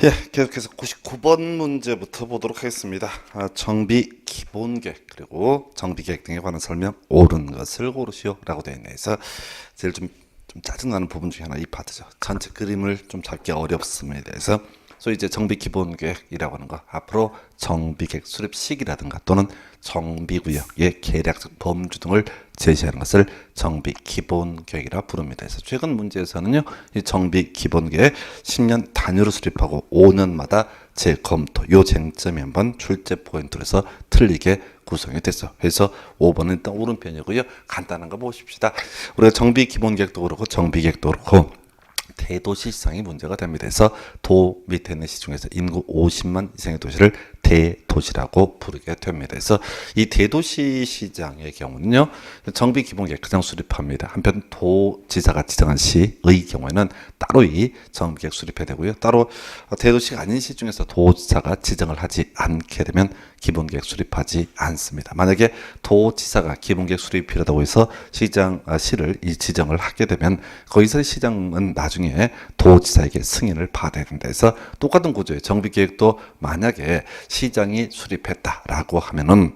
예, 계속해서 99번 문제부터 보도록 하겠습니다. 정비 기본계획 그리고 정비계획 등에 관한 설명 옳은 것을 고르시오 라고 되어 있네요. 그래서 제일 좀 짜증나는 부분 중에 하나 이 파트죠. 전체 그림을 좀 잡기 어렵습니다. 그래서 소위 이제 정비 기본계획이라고 하는 거, 앞으로 정비계획 수립 시기라든가 또는 정비구역의 계략적 범주 등을 제시하는 것을 정비 기본계획이라 부릅니다. 그래서 최근 문제에서는요, 이 정비 기본계획 10년 단위로 수립하고 5년마다 재검토, 요 쟁점이 한번 출제 포인트로 해서 틀리게 구성이 됐어. 그래서 5번은 일단 오른편이고요. 간단한 거 보십시다. 우리가 정비 기본계획도 그렇고 정비계획도 그렇고 대도시 시장이 문제가 됩니다. 그래서 도 밑에 있는 시 중에서 인구 50만 이상의 도시를 대도시라고 부르게 됩니다. 그래서 이 대도시 시장의 경우는요, 정비 기본계획 그냥 수립합니다. 한편 도지사가 지정한 시의 경우에는 따로 이 정비계획 수립해야 되고요. 따로 대도시가 아닌 시 중에서 도지사가 지정을 하지 않게 되면 기본계획 수립하지 않습니다. 만약에 도지사가 기본계획 수립이 필요하다고 해서 시를 지정을 하게 되면 거기서 시장은 나중에 도지사에게 승인을 받아야 된다. 해서 똑같은 구조예요. 정비계획도 만약에 시장이 수립했다라고 하면은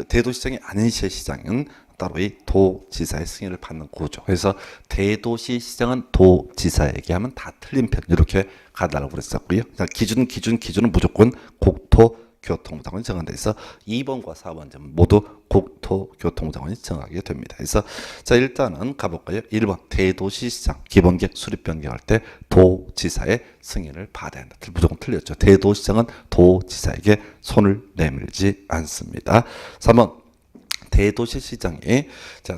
대도시장이 아닌 시의 시장은 따로 이 도지사의 승인을 받는 구조. 그래서 대도시 시장은 도지사에게 하면 다 틀린 편 이렇게 가달라고 그랬었고요. 기준은 무조건 국토교통부 장관이 정한다 해서 2번과 4번 점 모두 국토교통부 장관이 정하게 됩니다. 그래서 자 일단은 가볼까요? 1번 대도시 시장 기본계획 수립 변경할 때 도지사의 승인을 받아야 한다. 무조건 틀렸죠. 대도시장은 도지사에게 손을 내밀지 않습니다. 3번 대도시 시장이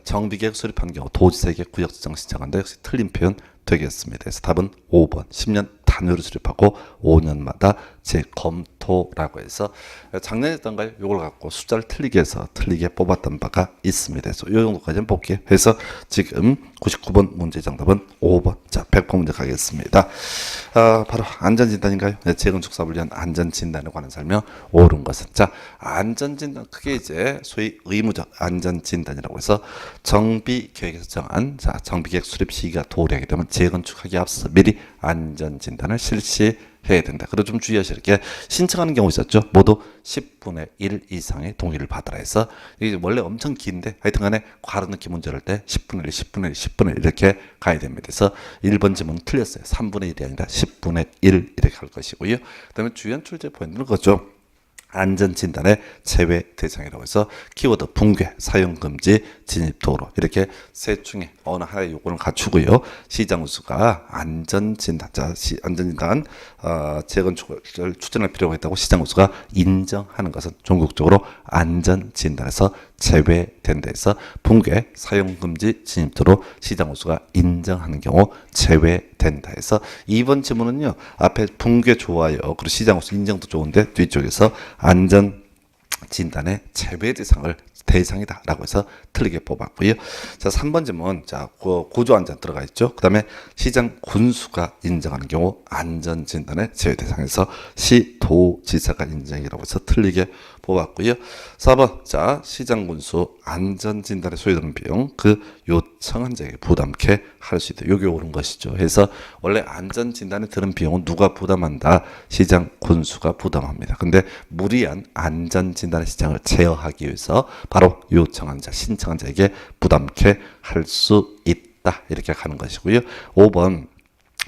정비계획 수립한 경우 도지사에게 구역지정 신청한다. 역시 틀린 표현 되겠습니다. 그래서 답은 5번 10년 단위로 수립하고 5년마다 재검토라고 해서 작년에 했던가요? 이걸 갖고 숫자를 틀리게 해서 틀리게 뽑았던 바가 있습니다. 그래서 이 정도까지는 볼게요. 그래서 지금 99번 문제 정답은 5번. 자, 100번 문제 가겠습니다. 바로 안전진단인가요? 네, 재건축사업을 위한 안전진단에 관한 설명 옳은 것은 자, 안전진단 그게 이제 소위 의무적 안전진단이라고 해서 정비계획에서 정한 정비계획 수립 시기가 도래하게 되면 재건축하기 앞서 미리 안전진단을 실시해야 된다. 그리고 좀 주의하실 게 신청하는 경우 있었죠. 모두 10분의 1 이상의 동의를 받으라 해서 이게 원래 엄청 긴데 하여튼간에 괄호 넣기 문제를 할 때 10분의 1, 10분의 1, 10분의 1 이렇게 가야 됩니다. 그래서 1번 지문은 틀렸어요. 3분의 1이 아니라 10분의 1 이렇게 할 것이고요. 그다음에 주연 출제 포인트는 그거죠. 안전진단의 제외 대상이라고 해서 키워드 붕괴, 사용금지, 진입도로 이렇게 셋 중에 어느 하나의 요건을 갖추고요. 시장우수가 안전진단, 안전진단 재건축을 추진할 필요가 있다고 시장우수가 인정하는 것은 전국적으로 안전진단에서 제외된다 해서 붕괴, 사용금지, 진입도로 시장우수가 인정하는 경우 제외된다 해서 2번 지문은요. 앞에 붕괴 좋아요. 그리고 시장우수 인정도 좋은데 뒤쪽에서 안전 진단의 제외 대상이다라고 해서 틀리게 뽑았고요. 자, 3번 질문. 자, 고조 안전 들어가 있죠. 그다음에 시장 군수가 인정하는 경우 안전 진단의 제외 대상에서 시도지사가 인정이라고 해서 틀리게 뽑았고요. 4번. 자, 시장 군수 안전 진단에 소요되는 비용 그 요청한 자에게 부담케 할 수 있다. 요게 옳은 것이죠. 그래서 원래 안전 진단에 드는 비용은 누가 부담한다? 시장 군수가 부담합니다. 근데 무리한 안전 진단의 시장을 제어하기 위해서 바로 요청한 자, 신청한 자에게 부담케 할 수 있다. 이렇게 가는 것이고요. 5번.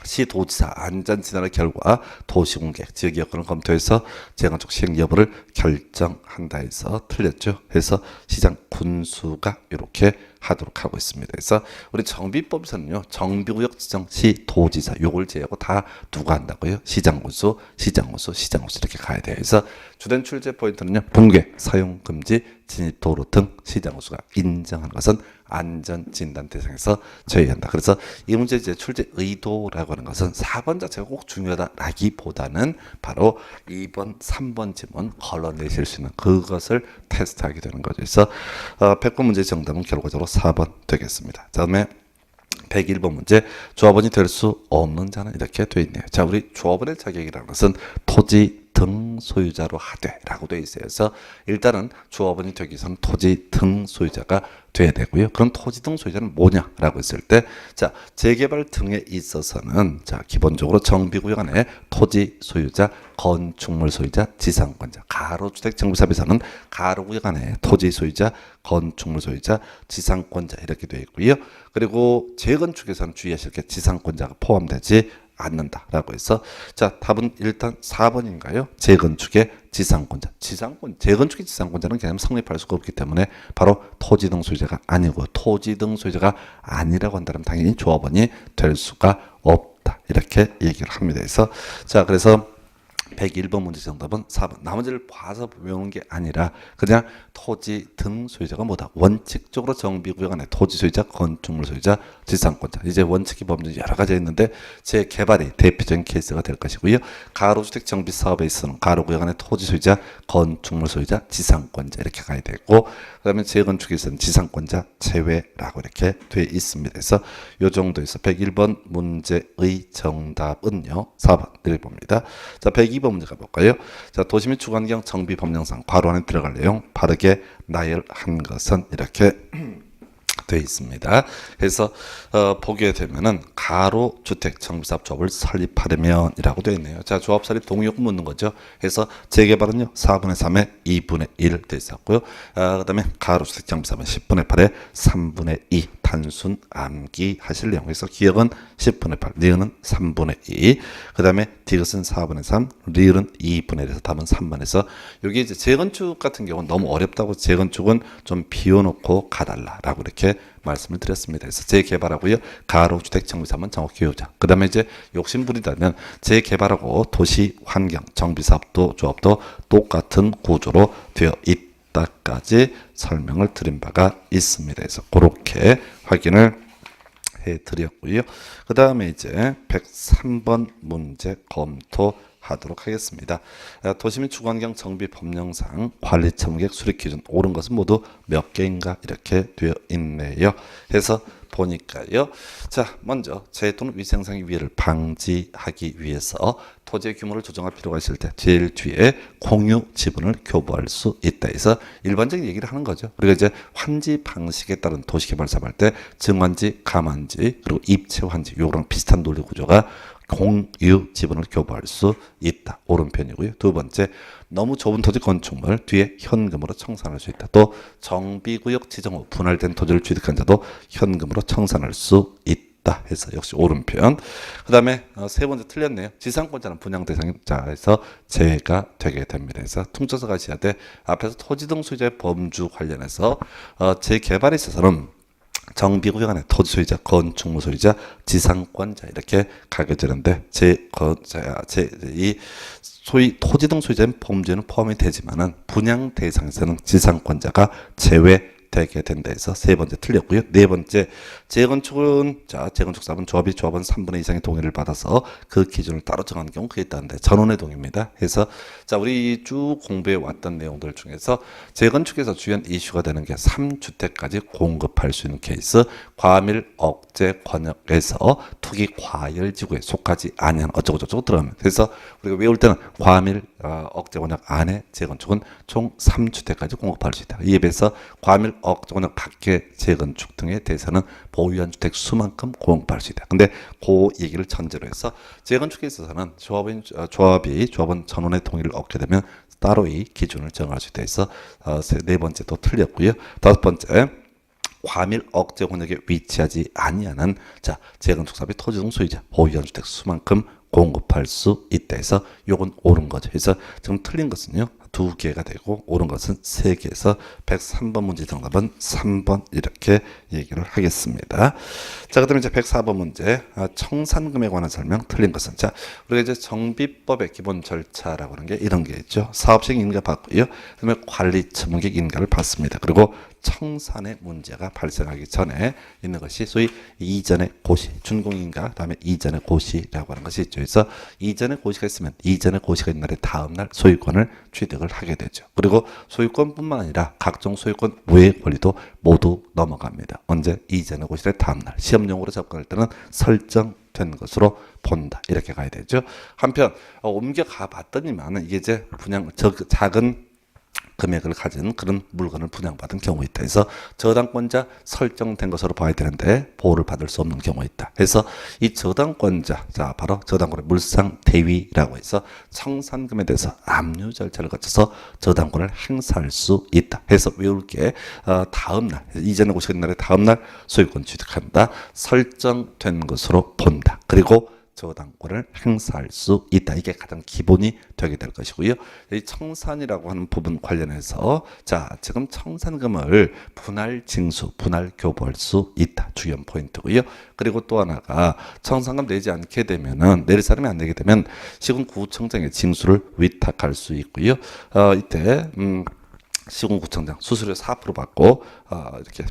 시도지사 안전진단의 결과 도시공개 지역 여건을 검토해서 재건축 시행 여부를 결정한다 해서 틀렸죠. 그래서 시장 군수가 이렇게 하도록 하고 있습니다. 그래서 우리 정비법에서는요, 정비구역 지정 시 도지사 요걸 제외하고 다 누가 한다고요? 시장군수 이렇게 가야 돼요. 그래서 주된 출제 포인트는요, 붕괴, 사용금지, 진입도로 등 시장군수가 인정하는 것은 안전진단 대상에서 제외한다. 그래서 이 문제 이제 출제 의도라고 하는 것은 4번 자체가 꼭 중요하다라기보다는 바로 2번, 3번 지문 걸러내실 수 있는 그것을 테스트하게 되는 거죠. 그래서 100번 문제 정답은 결과적으로 4번 되겠습니다. 다음에 101번 문제 조합원이 될 수 없는 자는 이렇게 되어 있네요. 자, 우리 조합원의 자격이라는 것은 토지 등 소유자로 하되 라고 되어 있어요. 그래서 일단은 조합원이 되기 위해서는 토지 등 소유자가 돼야 되고요. 그럼 토지 등 소유자는 뭐냐라고 했을 때, 자, 재개발 등에 있어서는 자, 기본적으로 정비구역 안에 토지 소유자, 건축물 소유자, 지상권자, 가로주택 정비사업에서는 가로구역 안에 토지 소유자, 건축물 소유자, 지상권자 이렇게 되어 있고요. 그리고 재건축에서는 주의하실 게 지상권자가 포함되지 않는다라고 해서, 자, 답은 일단 4번인가요? 재건축의 지상권자. 재건축의 지상권자는 그냥 성립할 수가 없기 때문에 바로 토지 등 소유자가 아니고, 토지 등 소유자가 아니라고 한다면 당연히 조합원이 될 수가 없다. 이렇게 얘기를 합니다. 그래서 자, 그래서 101번 문제 정답은 4번. 나머지를 봐서 외우는 게 아니라 그냥 토지 등 소유자가 뭐다? 원칙적으로 정비구역 안에 토지 소유자, 건축물 소유자, 지상권자. 이제 원칙이 범죄 여러 가지가 있는데 재개발이 대표적인 케이스가 될 것이고요. 가로주택 정비 사업에 있어서는 가로구역 안에 토지 소유자, 건축물 소유자, 지상권자 이렇게 가야 되고, 그다음에 재건축에 있어서는 지상권자 제외라고 이렇게 되어 있습니다. 그래서 이 정도에서 101번 문제의 정답은요 4번 내려봅니다. 자, 102번 문제 가볼까요? 자, 도시 및 주거환경 정비 법령상 괄호 안에 들어갈 내용 바르게 나열한 것은 이렇게 되어 있습니다. 그래서 보게 되면은 가로주택 정비사업 조합을 설립하려면이라고 되어 있네요. 자, 조합 설립 동의 요건 묻는 거죠. 그래서 재개발은요 4분의 3에 2분의 1 되어 있었고요. 그다음에 가로주택 정비사업은 10분의 8에 3분의 2 단순 암기 하실 내용. 그래서 기억은 10분의 8, 니은은 3분의 2. 그다음에 디귿은 4분의 3, 리을은 2분의 1에서 답은 3번에서, 여기 이제 재건축 같은 경우는 너무 어렵다고 재건축은 좀 비워놓고 가달라라고 이렇게 말씀을 드렸습니다. 그래서 재개발하고요 가로주택 정비사업은 정확히 외우자. 그 다음에 이제 욕심부리다면 재개발하고 도시환경 정비사업도 조합도 똑같은 구조로 되어 있다까지 설명을 드린 바가 있습니다. 그래서 그렇게 확인을 해드렸고요. 그 다음에 이제 103번 문제 검토하도록 하겠습니다. 도시 및 주거환경 정비 법령상 관리 처분계획 수립 기준 옳은 것은 모두 몇 개인가 이렇게 되어 있네요. 그래서 보니까요. 자, 먼저 재해 또는 위생상의 위해를 방지하기 위해서 토지의 규모를 조정할 필요가 있을 때 제일 뒤에 공유 지분을 교부할 수 있다 해서 일반적인 얘기를 하는 거죠. 그리고 이제 환지 방식에 따른 도시개발 사업할 때 증환지, 감환지, 그리고 입체 환지 요거랑 비슷한 논리 구조가 공유 지분을 교부할 수 있다. 옳은 편이고요. 두 번째, 너무 좁은 토지 건축물 뒤에 현금으로 청산할 수 있다. 또 정비구역 지정 후 분할된 토지를 취득한 자도 현금으로 청산할 수 있다 해서 역시 옳은 편. 그 다음에 세 번째 틀렸네요. 지상권자는 분양 대상자에서 제외가 되게 됩니다. 그래서 퉁쳐서 가셔야 돼. 앞에서 토지 등 소유자의 범주 관련해서 재개발에 있어서는 정비구역 안에 토지 소유자, 건축물 소유자, 지상권자 이렇게 가게 되는데 이 소위 토지 등 소유자의 범죄는 포함이 되지만은 분양 대상에서는 지상권자가 제외되게 된다 해서 세 번째 틀렸고요. 네 번째, 재건축은 재건축 사업은 조합원 3분의 2 이상의 동의를 받아서 그 기준을 따로 정하는 경우 그게 있다는데 전원의 동의입니다. 그래서 우리 쭉 공부해 왔던 내용들 중에서 재건축에서 주연 이슈가 되는 게 3주택까지 공급할 수 있는 케이스, 과밀 억제 권역에서 투기 과열 지구에 속하지 아니한 어쩌고저쩌고 들어가면, 그래서 우리가 외울 때는 과밀 억제 권역 안에 재건축은 총 3주택까지 공급할 수 있다. 이에 비해서 과밀 억제 권역 밖의 재건축 등에 대해서는 보유한 주택 수만큼 공급할 수 있다. 근데 그 얘기를 전제로 해서 재건축에 있어서는 조합원 전원의 동의를 얻게 되면 따로의 기준을 정할 수 있다 해서 네 번째 또 틀렸고요. 다섯 번째, 과밀 억제 권역에 위치하지 아니하는 재건축 사업의 토지 등 소유자 보유한 주택 수만큼 공급할 수 있다 해서 요건 옳은 거죠. 그래서 지금 틀린 것은요 2개가 되고 옳은 것은 3개에서 103번 문제 정답은 3번 이렇게 얘기를 하겠습니다. 자, 그다음에 이제 104번 문제 청산금에 관한 설명 틀린 것은, 우리가 이제 정비법의 기본 절차라고 하는 게 이런 게 있죠. 사업식 인가 받고요. 그다음에 관리 처분객 인가를 받습니다. 그리고 청산의 문제가 발생하기 전에 있는 것이 소위 이전의 고시, 준공인가, 그다음에 이전의 고시라고 하는 것이 있죠. 그래서 이전의 고시가 있으면 이전의 고시가 있는 날에 다음 날 소유권을 취득을 하게 되죠. 그리고 소유권뿐만 아니라 각종 소유권 외의 권리도 모두 넘어갑니다. 언제? 이전의 고시의 다음 날. 시험용으로 접근할 때는 설정된 것으로 본다. 이렇게 가야 되죠. 한편 옮겨가 봤더니만 이게 이제 작은 금액을 가진 그런 물건을 분양받은 경우 있다. 해서 저당권자 설정된 것으로 봐야 되는데 보호를 받을 수 없는 경우 있다. 그래서 이 저당권자, 자 바로 저당권의 물상 대위라고 해서 청산금에 대해서 압류 절차를 거쳐서 저당권을 행사할 수 있다. 해서 외울 게 다음 날, 이전에 오시는 날의 다음 날 소유권 취득한다. 설정된 것으로 본다. 그리고 저당권을 행사할 수 있다. 이게 가장 기본이 되게 될 것이고요. 이 청산이라고 하는 부분 관련해서 자 지금 청산금을 분할 징수, 분할 교부할 수 있다. 중요한 포인트고요. 그리고 또 하나가 청산금 내지 않게 되면은 내릴 사람이 안 내게 되면 시군구청장에 징수를 위탁할 수 있고요. 이때 시군구청장 수수료 4% 받고 이렇게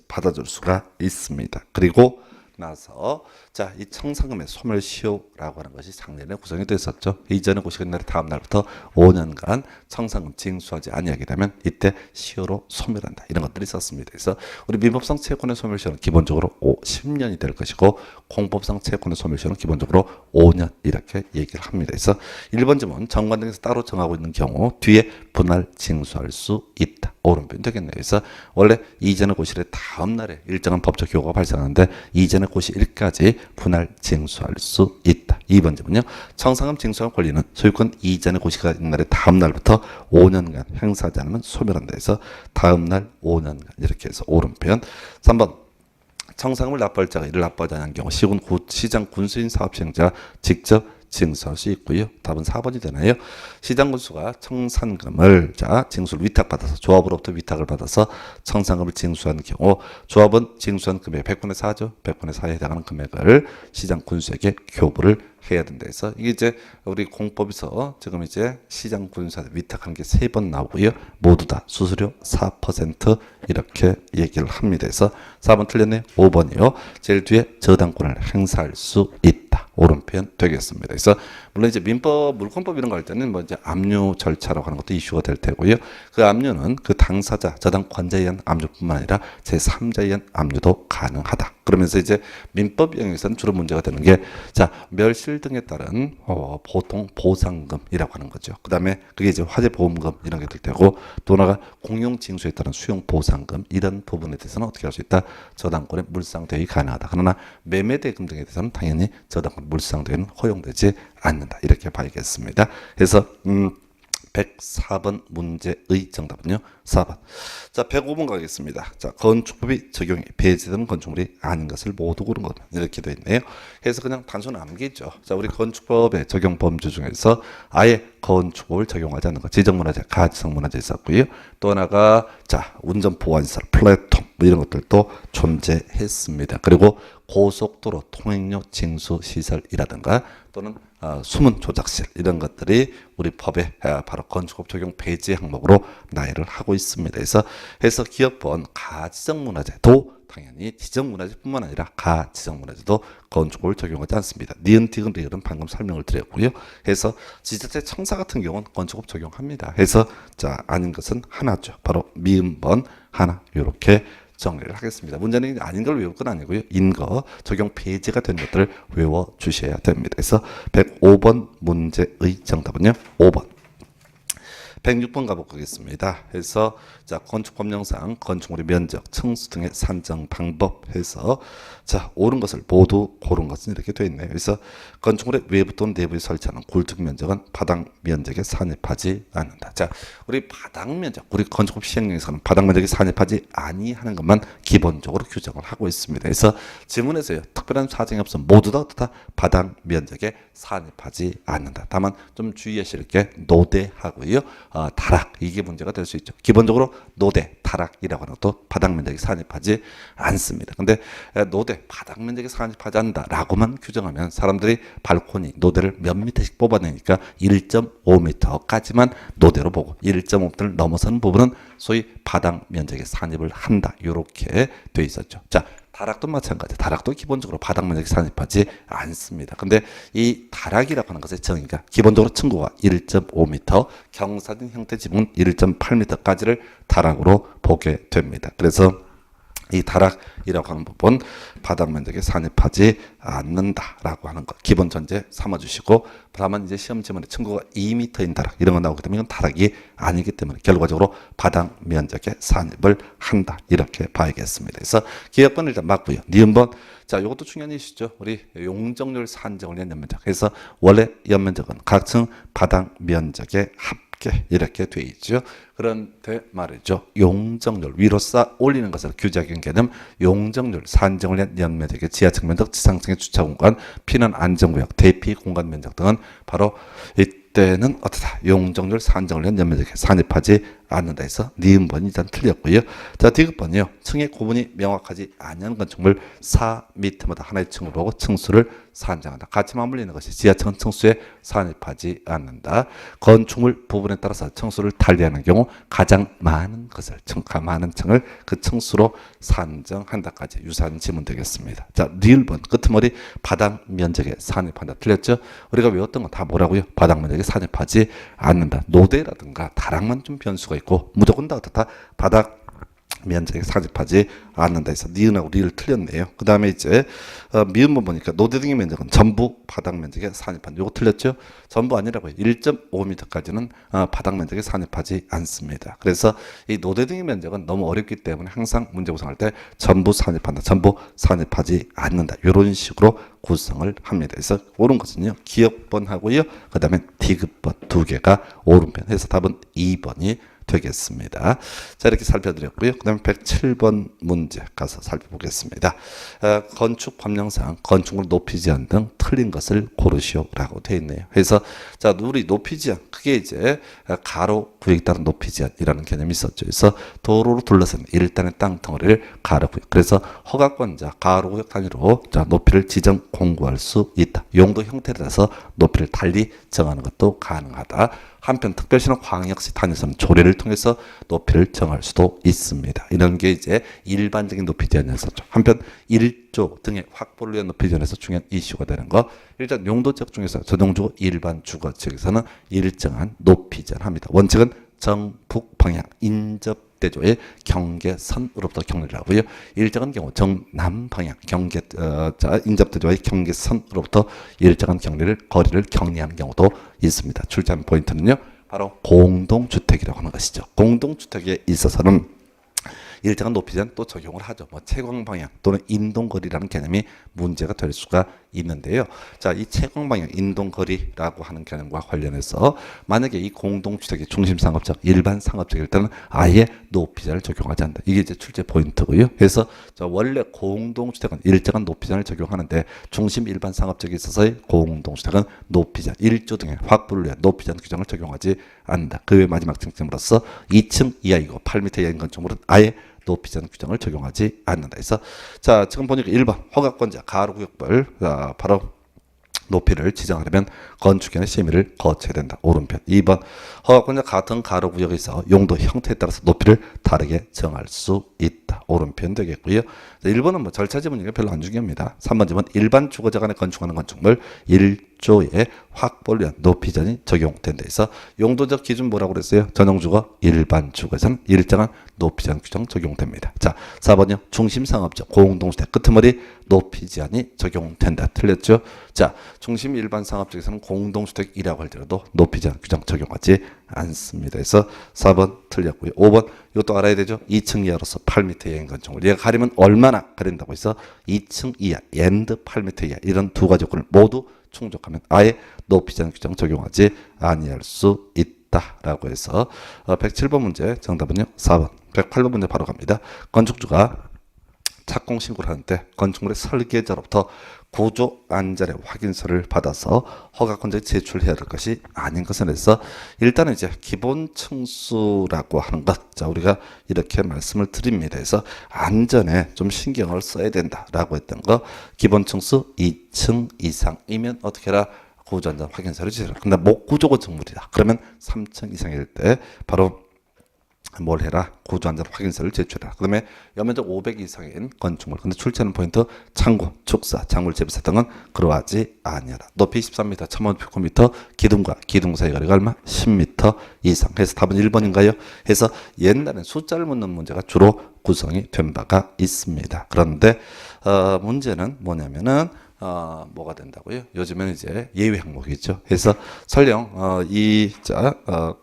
받아줄 수가 있습니다. 그리고 나서 자 이 청산금의 소멸시효라고 하는 것이 작년에 구성이 됐었죠. 이전에 고시는 날 다음 날부터 5년간 청산금 징수하지 아니하게 되면 이때 시효로 소멸한다. 이런 것들이 있었습니다. 그래서 우리 민법상 채권의 소멸시효는 기본적으로 10년이 될 것이고 공법상 채권의 소멸시효는 기본적으로 5년 이렇게 얘기를 합니다. 그래서 1번 지문 정관 등에서 따로 정하고 있는 경우 뒤에 분할 징수할 수 있다. 오른편 되겠네요. 그래서 원래 이전의 고시의 다음 날에 일정한 법적 효과가 발생하는데 이전의 고시 일까지 분할 징수할 수 있다. 2번 지문요. 청산금 징수할 권리는 소유권 이전의 고시가 있는 날의 다음 날부터 5년간 행사하지 않으면 소멸한다. 해서 다음 날 5년간 이렇게 해서 오른편. 3번 청산금을 납부할 자가 이를 납부하지 않은 경우 시장 군수인 사업시행자가 직접 징수할 수 있고요. 답은 4번이 되나요? 시장군수가 청산금을 징수를 위탁받아서 조합으로부터 위탁을 받아서 청산금을 징수하는 경우 조합은 징수한 금액 100분의 4죠. 100분의 4에 해당하는 금액을 시장군수에게 교부를 해야 된다 해서 이게 이제 우리 공법에서 지금 이제 시장군수한테 위탁하는 게 3번 나오고요. 모두 다 수수료 4% 이렇게 얘기를 합니다. 그래서 4번 틀렸네요. 5번이요. 제일 뒤에 저당권을 행사할 수 있다. 오른편 되겠습니다. 그래서 물론 이제 민법, 물권법 이런 거 할 때는 뭐 이제 압류 절차라고 하는 것도 이슈가 될 테고요. 그 압류는 그 당사자, 저당권자에 의한 압류뿐만 아니라 제3자에 의한 압류도 가능하다. 그러면서 이제 민법 영역에서는 주로 문제가 되는 게 자, 멸실 등에 따른 보통 보상금이라고 하는 거죠. 그다음에 그게 이제 화재 보험금 이런 게 될 테고 또 하나가 공용 징수에 따른 수용 보상금 이런 부분에 대해서는 어떻게 할 수 있다? 저당권의 물상 대위 가능하다. 그러나 매매 대금 등에 대해서는 당연히 저당권 물상 대위는 허용되지 않는다. 이렇게 봐야겠습니다. 그래서 104번 문제의 정답은요. 4번. 자, 105번 가겠습니다. 자, 건축법이 적용이 배제되는 건축물이 아닌 것을 모두 고른 것. 이렇게 되어 있네요. 그래서 그냥 단순 암기죠. 자, 우리 건축법의 적용 범주 중에서 아예 건축법을 적용하지 않는 것. 지정문화재, 가지성문화재 있었고요. 또 하나가 자, 운전보안시설, 플랫폼 뭐 이런 것들도 존재했습니다. 그리고 고속도로 통행료 징수 시설이라든가 또는 수문 조작실 이런 것들이 우리 법에 바로 건축법 적용 배제 항목으로 나열을 하고 있습니다. 그래서 해서 기업본 가지정문화재도 당연히 지정문화재뿐만 아니라 가지정문화재도 건축법을 적용하지 않습니다. 니은, 디귿, 리을은 방금 설명을 드렸고요. 해서 지자체 청사 같은 경우는 건축법 적용합니다. 해서 자 아닌 것은 하나죠. 바로 미음번 하나 이렇게 정리를 하겠습니다. 문제는 아닌 걸 외울 건 아니고요. 인거 적용 배제가 된 것들을 외워 주셔야 됩니다. 그래서 105번 문제의 정답은요. 5번. 106번 가보겠습니다. 해서 자 건축법령상 건축물의 면적, 층수 등의 산정 방법 해서 자 옳은 것을 모두 고른 것은 이렇게 되어 있네요. 그래서 건축물의 외부 또는 내부에 설치하는 굴뚝 면적은 바닥 면적에 산입하지 않는다. 자 우리 바닥 면적, 우리 건축법 시행령에서는 바닥 면적이 산입하지 아니하는 것만 기본적으로 규정을 하고 있습니다. 그래서 지문에서요 특별한 사정이 없으면 모두 다 바닥 면적에 산입하지 않는다. 다만 좀 주의하실 게 노대하고요. 다락 이게 문제가 될 수 있죠. 기본적으로 노대, 다락이라고 하는 것도 바닥 면적이 산입하지 않습니다. 근데 노대, 바닥 면적이 산입하지 않는다라고만 규정하면 사람들이 발코니, 노대를 몇 미터씩 뽑아내니까 1.5m까지만 노대로 보고 1.5m를 넘어서는 부분은 소위 바닥 면적에 산입을 한다. 이렇게 돼 있었죠. 자. 다락도 마찬가지. 다락도 기본적으로 바닥 면적이 산입하지 않습니다. 근데 이 다락이라고 하는 것의 정의가 기본적으로 층고가 1.5m, 경사진 형태 지붕은 1.8m까지를 다락으로 보게 됩니다. 그래서 이 다락이라고 하는 부분 바닥 면적에 산입하지 않는다라고 하는 것 기본 전제 삼아주시고, 다만 이제 시험 지문에 층고가 2m인 다락 이런 거 나오기 때문에 이건 다락이 아니기 때문에 결과적으로 바닥 면적에 산입을 한다 이렇게 봐야겠습니다. 그래서 기억번 일단 맞고요. 니은번 자 이것도 중요한 이슈죠. 우리 용적률 산정을 위한 연면적. 그래서 원래 연면적은 각층 바닥 면적의 합계 이렇게 돼 있죠. 그런데 말이죠. 용적률 위로 쌓아 올리는 것을 규제하는 개념 용적률 산정을 위한 연면적의 지하층 면적, 지상층의 주차 공간, 피난 안전구역, 대피 공간 면적 등은 바로 이때는 어떠다? 용적률 산정을 위한 연면적에 산입하지 않는다 해서 니은번이 일단 틀렸고요. 자, 디귿번이요. 층의 구분이 명확하지 않은 건축물 4m마다 하나의 층으로 보고 층수를 산정한다. 같이 맞물리는 것이 지하층은 층수에 산입하지 않는다. 건축물 부분에 따라서 층수를 달리하는 경우 가장 많은 것을 많은 층을 그 층수로 산정한다까지 유사한 지문 되겠습니다. 자, 리을번 끄트머리 바닥 면적에 산입한다. 틀렸죠? 우리가 외웠던 건 다 뭐라고요? 바닥 면적에 산입하지 않는다. 노대라든가 다락만 좀 변수가 있고 무조건 다 어떻다? 바닥 면적에 산입하지 않는다 해서 니은하고 리를 틀렸네요. 그 다음에 이제 미음번 보니까 노대 등의 면적은 전부 바닥 면적에 산입한다. 이거 틀렸죠? 전부 아니라고요. 1.5m까지는 바닥 면적에 산입하지 않습니다. 그래서 이 노대 등의 면적은 너무 어렵기 때문에 항상 문제 구성할 때 전부 산입한다. 전부 산입하지 않는다. 이런 식으로 구성을 합니다. 그래서 옳은 것은요. 기억번 하고요. 그 다음에 디귿번 두 개가 옳은 편 해서 답은 2번이 되겠습니다. 자, 이렇게 살펴드렸고요. 그 다음에 107번 문제 가서 살펴보겠습니다. 건축 법령상 건축물 높이 제한 등 틀린 것을 고르시오라고 되어 있네요. 그래서 자, 우리 높이 제한 그게 이제 가로 구역에 따른 높이 제한이라는 개념이 있었죠. 그래서 도로로 둘러싼 일단의 땅 덩어리를 가로 구역. 그래서 허가권자 가로 구역 단위로 자, 높이를 지정 공고할 수 있다. 용도 형태에 따라서 높이를 달리 정하는 것도 가능하다. 한편 특별시나 광역시 단위에서는 조례를 통해서 높이를 정할 수도 있습니다. 이런 게 이제 일반적인 높이 제한이었었죠. 한편 1조 등의 확보를 위한 높이 제한에서 중요한 이슈가 되는 거. 일단 용도적 중에서 전용주거 일반 주거 지역에서는 일정한 높이 제한합니다. 원칙은 정북 방향 인접대조의 경계선으로부터 경계를 하고요. 일정한 경우 정남 방향 인접대조의 경계선으로부터 일정한 거리를 경리하는 경우도 있습니다. 출제한 포인트는요. 바로 공동주택이라고 하는 것이죠. 공동주택에 있어서는 일정한 높이 제한 또 적용을 하죠. 뭐 채광 방향 또는 인동거리라는 개념이 문제가 될 수가 있는데요. 자, 이 채광 방향, 인동거리라고 하는 개념과 관련해서 만약에 이 공동주택이 중심상업적, 일반 상업적일 때는 아예 높이 제한을 적용하지 않는다. 이게 이제 출제 포인트고요. 그래서 원래 공동주택은 일정한 높이 제한을 적용하는데 중심 일반 상업적에 있어서의 공동주택은 높이 제한, 1조 등의 확보를 위한 높이 제한 규정을 적용하지 않는다. 그 외 마지막 쟁점으로서 2층 이하이고 8m 이하인 건축물은 아예 높이 제한 규정을 적용하지 않는다. 해서 자, 지금 보니까 1번 허가권자 가로구역별 바로 높이를 지정하려면 건축위원회 심의를 거쳐야 된다. 오른편. 2번 허가권자 같은 가로구역에서 용도 형태에 따라서 높이를 다르게 정할 수 있다. 오른편 되겠고요. 1번은 뭐 절차 지문이니까 별로 안 중요합니다. 3번 지문 일반 주거자 간에 건축하는 건축물 1조의 확보를 위한 높이 제한이 적용된다. 해서 용도적 기준 뭐라고 그랬어요? 전용주거 일반 주거에서는 일정한 높이 제한 규정 적용됩니다. 자, 4번요. 중심상업적 공동주택 끄트머리 높이 제한이 적용된다. 틀렸죠? 자, 중심 일반 상업적에서는 공동주택이라고 할지라도 높이 제한 규정 적용하지 않습니다. 그래서 4번 틀렸고요. 5번 이것도 알아야 되죠. 2층 이하로서 8m 이하인 건축물. 얘가 가리면 얼마나 가린다고 해서 2층 이하, 엔드 8m 이하 이런 두 가지 조건을 모두 충족하면 아예 높이 제한 규정 적용하지 아니할 수 있다라고 해서 107번 문제 정답은요. 4번. 108번 문제 바로 갑니다. 건축주가 착공 신고를 하는데 건축물의 설계자로부터 구조 안전의 확인서를 받아서 허가권자에 제출해야 될 것이 아닌 것에 대해서 일단은 이제 기본 층수라고 하는 것, 자 우리가 이렇게 말씀을 드립니다. 그래서 안전에 좀 신경을 써야 된다라고 했던 거, 기본 층수 2층 이상이면 어떻게 해라? 구조 안전 확인서를 제출해라. 근데 목구조 건축물이다. 그러면 3층 이상일 때 바로 뭘 해라? 구조안전 확인서를 제출해라. 그다음에 연면적 500 이상인 건축물. 근데 출제하는 포인트 창고, 축사, 작물 재배사 등은 그러하지 아니하라. 높이 13m, 1500m, 기둥과 기둥 사이 거리가 얼마? 10m 이상. 해서 답은 1번인가요? 해서 옛날엔 숫자를 묻는 문제가 주로 구성이 된 바가 있습니다. 그런데 문제는 뭐냐면은 뭐가 된다고요? 요즘에는 이제 예외 항목이죠. 그래서 설령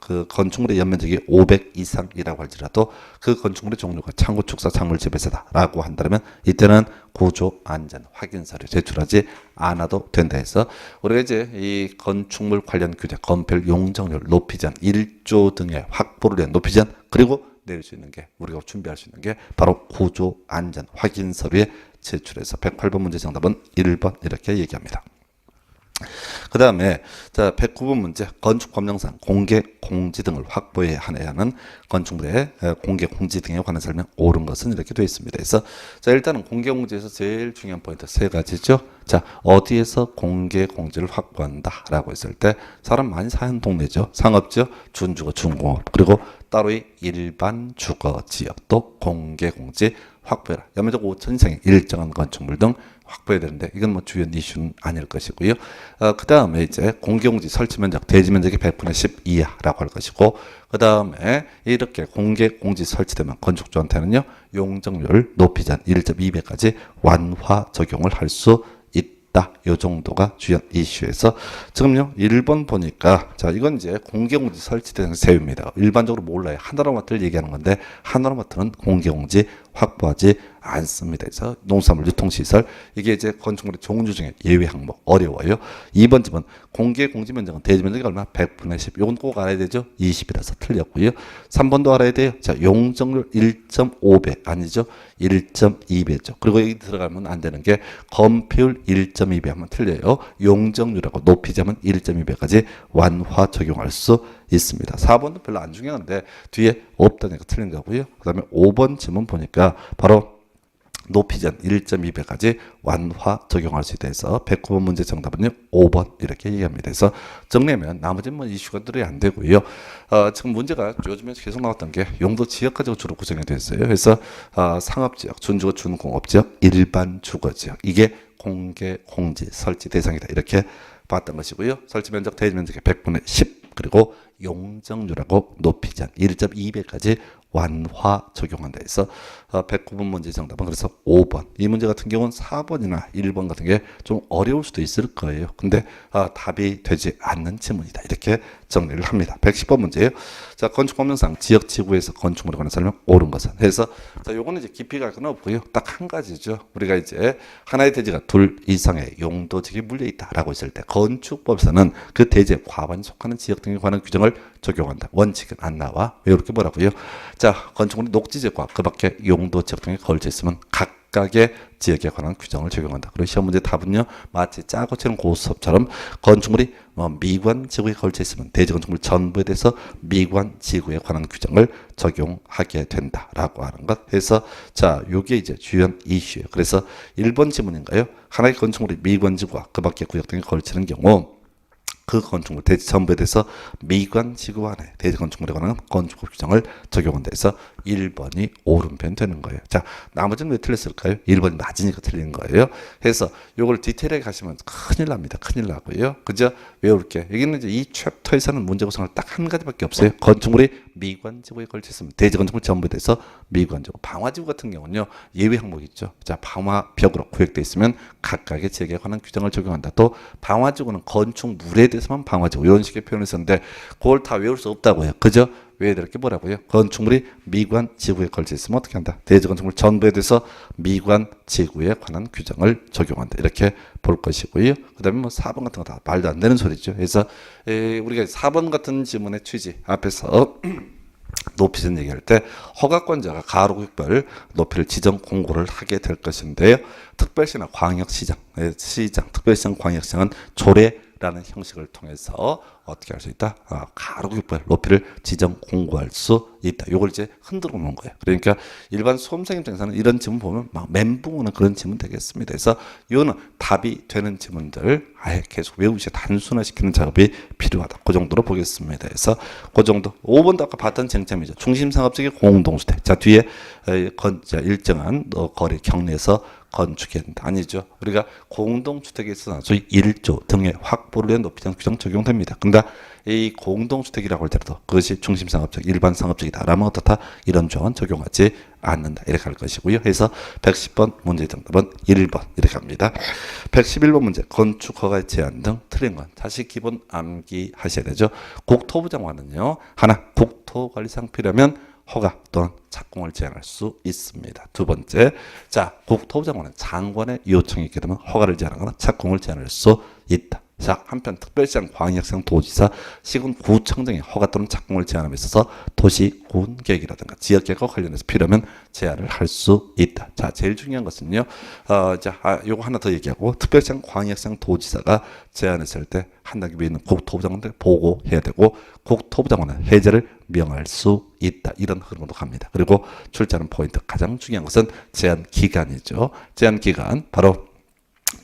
그 건축물의 연면적이 500 이상이라고 할지라도 그 건축물의 종류가 창고, 축사, 작물 재배사다라고 한다면 이때는 구조 안전 확인서를 제출하지 않아도 된다 해서 우리가 이제 이 건축물 관련 규제, 건폐율, 용적률, 높이전, 1조 등의 확보를 위한 높이전 그리고 내릴 수 있는 게 우리가 준비할 수 있는 게 바로 구조 안전 확인 서류에 제출해서 108번 문제 정답은 1번 이렇게 얘기합니다. 그 다음에 자 109번 문제 건축 법령상 공개 공지 등을 확보해야 하는 건축물의 공개 공지 등에 관한 설명 옳은 것은 이렇게 되어 있습니다. 그래서 자 일단은 공개 공지에서 제일 중요한 포인트 세 가지죠. 자 어디에서 공개 공지를 확보한다라고 했을 때 사람 많이 사는 동네죠. 상업지역, 준주거, 준공업 그리고 따로의 일반 주거 지역도 공개 공지 확보해라. 연면적 5천 이상의 일정한 건축물 등 확보해야 되는데 이건 뭐 주요 이슈는 아닐 것이고요. 그 다음에 이제 공개공지 설치 면적, 대지 면적이 100분의 10 이하라고 할 것이고 그 다음에 이렇게 공개공지 설치되면 건축주한테는요 용적률 높이전 1.2배까지 완화 적용을 할 수 있다. 요 정도가 주요 이슈에서 지금요 1번 보니까 자 이건 이제 공개공지 설치되는 세유입니다. 일반적으로 몰라요. 하나로마트를 얘기하는 건데 하나로마트는 공개공지 확보하지 않습니다. 그래서 농수산물 유통시설 이게 이제 건축물의 종류 중에 예외 항목 어려워요. 2번 집은 공개 공지 면적은 대지 면적이 얼마? 100분의 10. 요건 꼭 알아야 되죠. 20이라서 틀렸고요. 3번도 알아야 돼요. 자 용적률 1.5배 아니죠. 1.2배죠. 그리고 여기 들어가면 안 되는 게 건폐율 1.2배 하면 틀려요. 용적률하고 높이자면 1.2배까지 완화 적용할 수 있습니다. 4번도 별로 안 중요한데 뒤에 없다니까 틀린 거고요. 그 다음에 5번 지문 보니까 바로 높이전 1.2배까지 완화 적용할 수 있다 해서 109번 문제 정답은요 5번 이렇게 얘기합니다. 그래서 정리하면 나머지는 뭐 이슈가 들어야 안 되고요. 지금 문제가 요즘에 계속 나왔던 게 용도 지역 가지고 주로 구성이 되어 있어요. 그래서 상업지역, 준주거, 준공업지역, 일반 주거지역 이게 공개 공지 설치 대상이다 이렇게 봤던 것이고요. 설치 면적 대지 면적의 100분의 10 그리고 용적률하고 높이전 1.2배까지 완화 적용한다 해서 109번 문제 정답은 그래서 5번. 이 문제 같은 경우는 4번이나 1번 같은 게 좀 어려울 수도 있을 거예요. 근데 답이 되지 않는 지문이다. 이렇게 정리를 합니다. 110번 문제예요. 자, 건축 법령상 지역 지구에서 건축물에 관한 설명 옳은 것은 해서 자, 요거는 이제 깊이가 그건 없고요. 딱 한 가지죠. 우리가 이제 하나의 대지가 둘 이상의 용도지역에 물려 있다라고 했을 때 건축법에서는 그 대지의 과반이 속하는 지역 등에 관한 규정을 적용한다. 원칙은 안 나와. 왜 이렇게 뭐라고요? 자, 건축물이 녹지지역과 그 밖에 용도 지역 등에 걸쳐 있으면 각각의 지역에 관한 규정을 적용한다. 그리고 시험 문제 답은요, 마치 짜고 치는 고수업처럼 건축물이 미관 지구에 걸쳐 있으면 대지 건축물 전부에 대해서 미관 지구에 관한 규정을 적용하게 된다라고 하는 것. 그래서 자, 요게 이제 주요 이슈예요. 그래서 1번 지문인가요? 하나의 건축물이 미관 지구와 그 밖의 구역 등에 걸치는 경우 그 건축물 대지 전부에 대해서 미관 지구 안에 대지 건축물에 관한 건축법 규정을 적용한다 해서 1번이 옳은 편 되는 거예요. 자, 나머지는 왜 틀렸을까요? 1번이 맞으니까 틀린 거예요. 그래서 요걸 디테일하게 가시면 큰일 납니다. 큰일 나고요. 그죠? 외울게. 여기는 이제 이 챕터에서는 문제 구성을 딱 한 가지밖에 없어요. 건축물이 미관 지구에 걸쳐 있으면 대지 건축물 전부에 대해서 미관 지구. 방화 지구 같은 경우는요. 예외 항목이 있죠. 자, 방화벽으로 구획되어 있으면 각각의 지역에 관한 규정을 적용한다. 또 방화 지구는 건축 물에 대해서만 방화 지구 이런 식의 표현을 썼는데 그걸 다 외울 수 없다고요. 그죠? 왜 이렇게 뭐라고요? 건축물이 미관 지구에 걸쳐 있으면 어떻게 한다? 대지 건축물 전부에 대해서 미관 지구에 관한 규정을 적용한다. 이렇게 볼 것이고요. 그 다음에 뭐 4번 같은 거 다 말도 안 되는 소리죠. 그래서 우리가 4번 같은 지문의 취지 앞에서 높이전 얘기할 때 허가권자가 가로구별 높이를 지정 공고를 하게 될 것인데요. 특별시나 광역시장, 특별시장, 광역시장은 조례 높이라는 형식을 통해서 어떻게 할 수 있다? 가로 교법의 높이를 지정 공고할 수 있다. 이걸 이제 흔들어 놓은 거예요. 그러니까 일반 수험생 입장에서는 이런 지문 보면 막 멘붕 오는 그런 지문 되겠습니다. 그래서 이거는 답이 되는 지문들 아예 계속 외우시 단순화시키는 작업이 필요하다. 그 정도로 보겠습니다. 그래서 그 정도. 5번도 아까 봤던 쟁점이죠. 중심상업적인 공동주택. 자, 뒤에 일정한 거리 경내에서 건축해야 된다. 아니죠. 우리가 공동주택에 있어서 소위 1조 등의 확보를 위한 높이정 규정 적용됩니다. 근데 이 공동주택이라고 할 때도 그것이 중심상업적, 일반상업적이다라면 어떻다? 이런 조항은 적용하지 않는다. 이렇게 할 것이고요. 그래서 110번 문제 정답은 1번 이렇게 합니다. 111번 문제 건축허가의 제한 등 틀린 건 다시 기본 암기하셔야 되죠. 국토부 장관은요. 하나 국토관리상 필요하면 허가 또는 착공을 제한할 수 있습니다. 두 번째, 자 국토부 장관은 장관의 요청이 있게 되면 허가를 제한하거나 착공을 제한할 수 있다. 자 한편 특별시장, 광역시장, 도지사, 시군구청장의 허가 또는 착공을 제한함에 있어서 도시군계획이라든가 지역계획과 관련해서 필요하면 제한을 할 수 있다. 자 제일 중요한 것은요. 요거 하나 더 얘기하고 특별시장, 광역시장, 도지사가 제한했을 때 한 단계 위에 있는 국토부 장관한테 보고해야 되고 국토부 장관은 해제를 명할 수 있다. 이런 흐름으로 갑니다. 그리고 출제하는 포인트 가장 중요한 것은 제한 기간이죠. 제한 기간 바로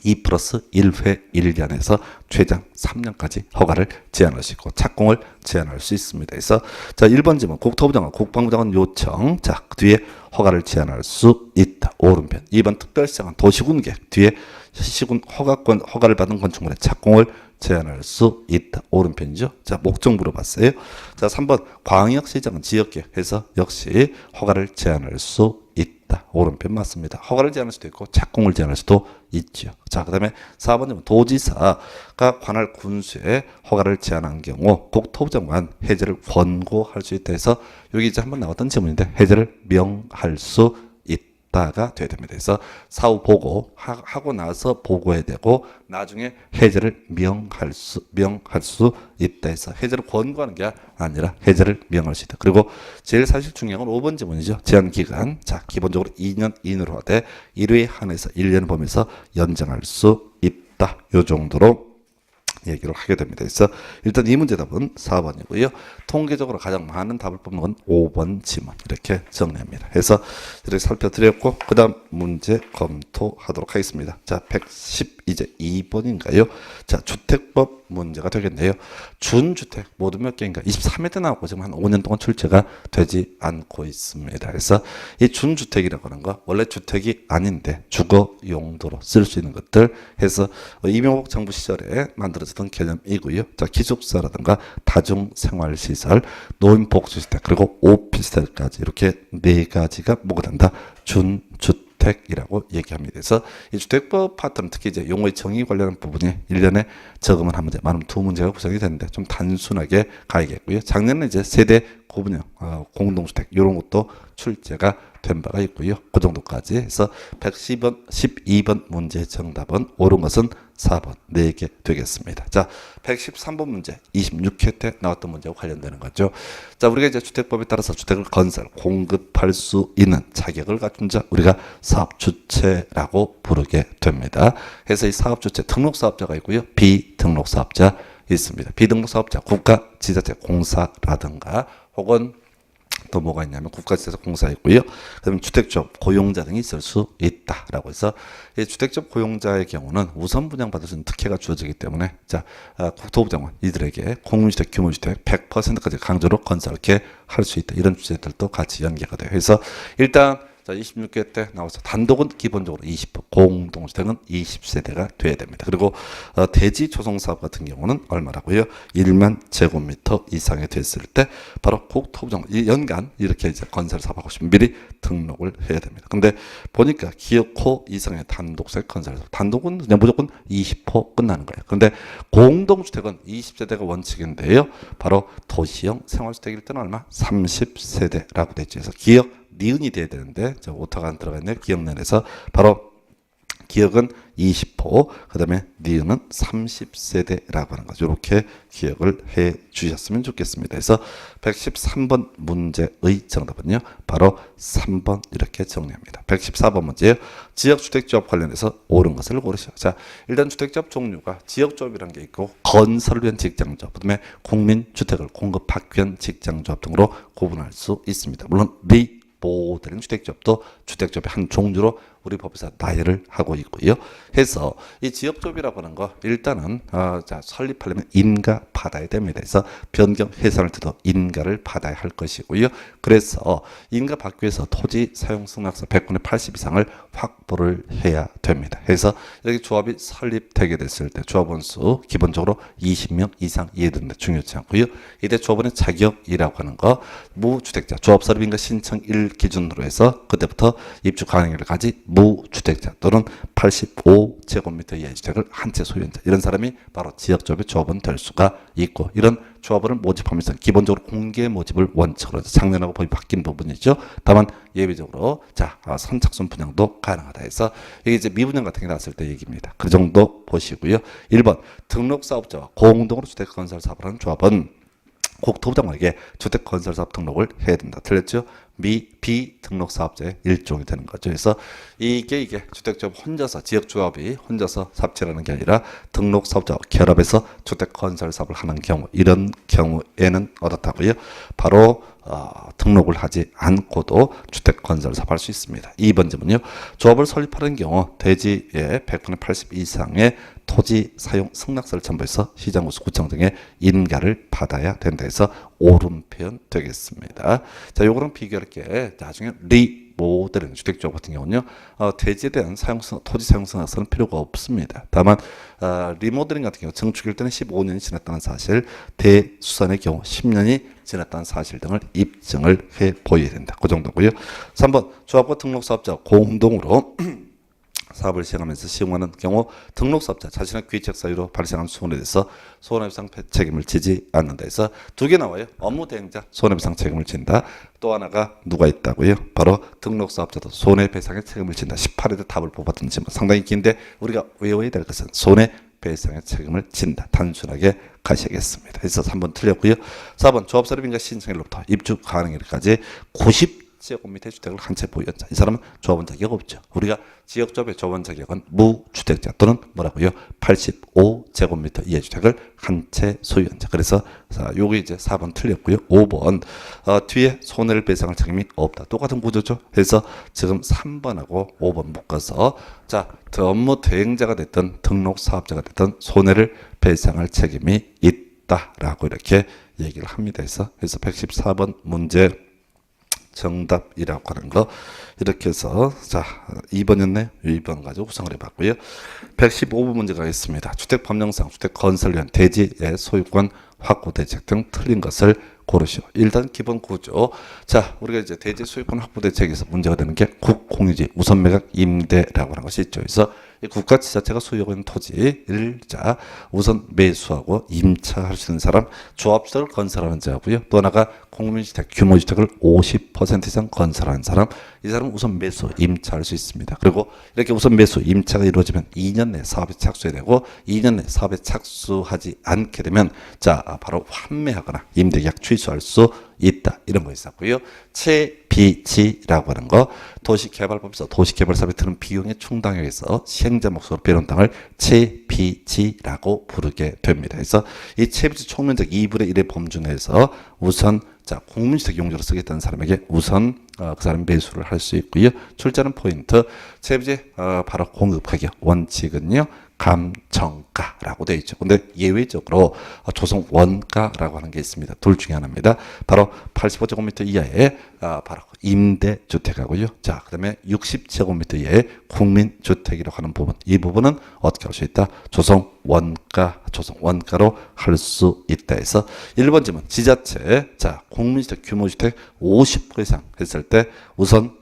2+1회 1년에서 최장 3년까지 허가를 제한할 수 있고 착공을 제한할 수 있습니다. 그래서 자 1번 질문 국토부 장관, 국방부 장관 요청 자 그 뒤에 허가를 제한할 수 있다. 오른편 2번 특별시장은 도시군계획 뒤에 시군 허가를 받은 건축물의 착공을 제한할 수 있다. 오른편이죠. 자 목적 물어봤어요. 자 3번 광역시장은 지역계획해서 역시 허가를 제한할 수 있다. 오른편 맞습니다. 허가를 제한할 수도 있고 착공을 제한할 수도 있죠. 자, 그 다음에 4번은 도지사가 관할 군수에 허가를 제한한 경우 국토부 장관 해제를 권고할 수 있다 해서 여기 이제 한번 나왔던 질문인데 해제를 명할 수 있다가 돼야 됩니다. 그래서 사후 보고 하고 나서 보고해야 되고 나중에 해제를 명할 수 있다 해서 해제를 권고하는 게 아니라 해제를 명할 수 있다. 그리고 제일 사실 중요한 건 5번 질문이죠. 제한 기간. 자, 기본적으로 2년 이내로 하되 1회 한해서 1년 범위에서 연장할 수 있다. 요 정도로 얘기를 하게 됩니다. 그래서 일단 이 문제 답은 4번이고요. 통계적으로 가장 많은 답을 뽑는 건 5번 지문 이렇게 정리합니다. 그래서 이렇게 살펴드렸고 그 다음 문제 검토하도록 하겠습니다. 자 110 이제 2번인가요? 자 주택법 문제가 되겠네요. 준주택 모두 몇 개인가? 23회 나왔고 지금 한 5년 동안 출제가 되지 않고 있습니다. 그래서 이 준주택이라고 하는 거 원래 주택이 아닌데 주거 용도로 쓸 수 있는 것들 해서 이명박 정부 시절에 만들어졌던 개념이고요. 자 기숙사라든가 다중생활시설, 노인복지주택 그리고 오피스텔까지 이렇게 네 가지가 뭐가 된다? 준주택이라고 얘기합니다. 그래서 이 주택법 파트는 특히 이제 용어의 정의 관련한 부분이 1년에 적으면 한 문제, 많으면 두 문제가 구성이 되는데 좀 단순하게 가야겠고요. 작년에 이제 세대 구분형 공동주택 이런 것도 출제가 된 바가 있고요. 그 정도까지 해서 110번, 12번 문제 정답은 옳은 것은 4번 4개 되겠습니다. 자, 113번 문제 26회 때 나왔던 문제와 관련되는 거죠. 자, 우리가 이제 주택법에 따라서 주택을 건설, 공급할 수 있는 자격을 갖춘 자 우리가 사업주체라고 부르게 됩니다. 그래서 이 사업주체 등록사업자가 있고요. 비등록사업자 있습니다. 비등록사업자 국가, 지자체, 공사라든가 혹은 또 뭐가 있냐면 국가지자체 공사 있고요. 그다음에 주택조합 고용자 등이 있을 수 있다라고 해서 이 주택조합 고용자의 경우는 우선 분양받을 수 있는 특혜가 주어지기 때문에 자 국토부 장관 이들에게 공유주택, 규모주택 100%까지 강제로 건설하게 할 수 있다. 이런 주제들도 같이 연계가 돼요. 그래서 일단 자, 26개 때 나와서 단독은 기본적으로 20%, 공동주택은 20세대가 돼야 됩니다. 그리고 대지 조성사업 같은 경우는 얼마라고요? 1만 제곱미터 이상이 됐을 때 바로 국토부 장관 연간 이렇게 이제 건설 사업하고 싶으면 미리 등록을 해야 됩니다. 근데 보니까 기업호 이상의 단독세 건설 단독은 그냥 무조건 20% 끝나는 거예요. 근데 공동주택은 20세대가 원칙인데요. 바로 도시형 생활주택일 때는 얼마? 30세대라고 됐죠. 그래서 기업 니은이 돼야 되는데 저 오타가 안 들어가 있네요. 기억면에서 바로 기억은 20호, 그 다음에 니은은 30세대라고 하는 거죠. 이렇게 기억을 해 주셨으면 좋겠습니다. 그래서 113번 문제의 정답은요, 바로 3번 이렇게 정리합니다. 114번 문제예요. 지역주택조합 관련해서 옳은 것을 고르시오. 자, 일단 주택조합 종류가 지역조합이라는 게 있고, 건설을 위한 직장조합, 그 다음에 국민주택을 공급하기 위한 직장조합 등으로 구분할 수 있습니다. 물론 모든 주택조합도 주택조합의 한 종류로 우리 법에서 나열을 하고 있고요. 해서 이 지역조합이라고 하는 거 일단은 자, 설립하려면 인가 받아야 됩니다. 그래서 변경 해산을 때도 인가를 받아야 할 것이고요. 그래서 인가 받기 위해서 토지 사용 승낙서 100분의 80 이상을 확보를 해야 됩니다. 그래서 이렇게 조합이 설립되게 됐을 때 조합원 수 기본적으로 20명 이상 이해되는데 중요치 않고요. 이때 조합원의 자격이라고 하는 거 무주택자 조합 설립인가 신청1 기준으로 해서 그때부터 입주 가능일을 가진 무주택자 또는 85제곱미터 이하의 주택을 한 채 소유한 자, 이런 사람이 바로 지역조합의 조합원 될 수가 있고, 이런 조합원을 모집하면서 기본적으로 공개 모집을 원칙으로 해서 작년하고 법이 바뀐 부분이죠. 다만 예외적으로 자 선착순 분양도 가능하다 해서 이게 이제 미분양 같은 게 나왔을 때 얘기입니다. 그 정도 보시고요. 1번 등록사업자와 공동으로 주택건설 사업을 하는 조합은 국토부장관에게 주택건설사업 등록을 해야 된다. 틀렸죠? 비등록 사업자의 일종이 되는 거죠. 그래서 이게 주택조합 혼자서 지역조합이 혼자서 삽질하는 게 아니라 등록 사업자와 결합해서 주택건설 사업을 하는 경우, 이런 경우에는 어떻다고요? 바로 등록을 하지 않고도 주택건설 사업을 할 수 있습니다. 2번 질문요. 조합을 설립하는 경우 대지의 100분의 80 이상의 토지 사용 승낙서를 첨부해서 시장구수 구청 등의 인가를 받아야 된다 해서 옳은 표현 되겠습니다. 자, 요거랑 비교할게. 나중에 리모델링 주택조합 같은 경우는요, 대지에 대한 토지 사용 승낙서는 필요가 없습니다. 다만 리모델링 같은 경우 증축일 때는 15년이 지났다는 사실, 대수산의 경우 10년이 지났다는 사실 등을 입증을 해 보여야 된다. 그 정도고요. 3번 조합과 등록사업자 공동으로 사업을 시행하면서 시행하는 경우 등록사업자 자신의 귀책 사유로 발생한 손해에 대해서 손해배상 책임을 지지 않는다 해서 두 개 나와요. 업무대행자 손해배상 책임을 진다. 또 하나가 누가 있다고요? 바로 등록사업자도 손해배상의 책임을 진다. 18회도 답을 뽑았던지 상당히 긴데 우리가 외워야 될 것은 손해배상의 책임을 진다. 단순하게 가셔야겠습니다. 그래서 3번 틀렸고요. 4번 조합설립인가 신청일로부터 입주 가능일까지 90제곱미터 주택을 한 채 보유한 자. 이 사람은 조합원 자격 없죠. 우리가 지역조합의 조합원 자격은 무주택자 또는 뭐라고요? 85제곱미터 이하의 주택을 한 채 소유한 자. 그래서 요게 이제 4번 틀렸고요. 5번 뒤에 손해를 배상할 책임이 없다. 똑같은 구조죠. 그래서 지금 3번하고 5번 묶어서 자, 업무 대행자가 됐든 등록 사업자가 됐든 손해를 배상할 책임이 있다라고 이렇게 얘기를 합니다. 그래서 114번 문제 정답이라고 하는 거 이렇게 해서 자 2번이었네. 2번 가지고 구성을 해봤고요. 115번 문제 가겠습니다. 주택법령상 주택건설을 위한 대지의 소유권 확보 대책 등 틀린 것을 고르시오. 일단 기본 구조. 자, 우리가 이제 대지 소유권 확보 대책에서 문제가 되는 게 국공유지 우선 매각 임대라고 하는 것이 있죠. 그래서 이 국가 지자체가 소유하고 있는 토지를 자 우선 매수하고 임차할 수 있는 사람, 조합주택을 건설하는 자고요. 또 하나가 공민주택 규모주택을 50% 이상 건설하는 사람, 이 사람은 우선 매수 임차할 수 있습니다. 그리고 이렇게 우선 매수 임차가 이루어지면 2년 내 사업에 착수해야 되고 2년 내 사업에 착수하지 않게 되면 자 바로 환매하거나 임대계약 취소할 수 있다. 이런 거 있었고요. 채비지라고 하는 거 도시개발법에서 도시개발사업에 드는 비용의 충당액에서 시행자 몫으로 빼놓은 땅을 채비지라고 부르게 됩니다. 그래서 이 채비지 총면적 2분의 1의 범주 내에서 우선 자 공민주택 용도로 쓰겠다는 사람에게 우선 그 사람 매수를 할 수 있고요. 출제하는 포인트 채비지 바로 공급 가격 원칙은요. 감정가라고 되어 있죠. 근데 예외적으로 조성 원가라고 하는 게 있습니다. 둘 중에 하나입니다. 바로 85제곱미터 이하의 바로 임대주택하고요. 자, 그다음에 60제곱미터 이하의 국민주택이라고 하는 부분. 이 부분은 어떻게 할 수 있다? 조성 원가로 할 수 있다 해서 1번 질문 지자체 자 국민주택 규모주택 50% 이상 했을 때 우선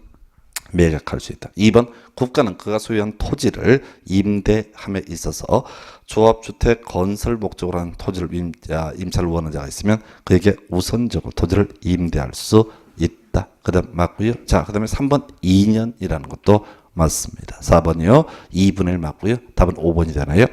매각할 수 있다. 2번 국가는 그가 소유한 토지를 임대함에 있어서 조합주택 건설 목적으로 한 토지를 임차를 원하는 자가 있으면 그에게 우선적으로 토지를 임대할 수 있다. 그 다음 맞고요. 자, 그 다음에 3번 2년이라는 것도 맞습니다. 4번이요. 2분의 1 맞고요. 답은 5번이잖아요.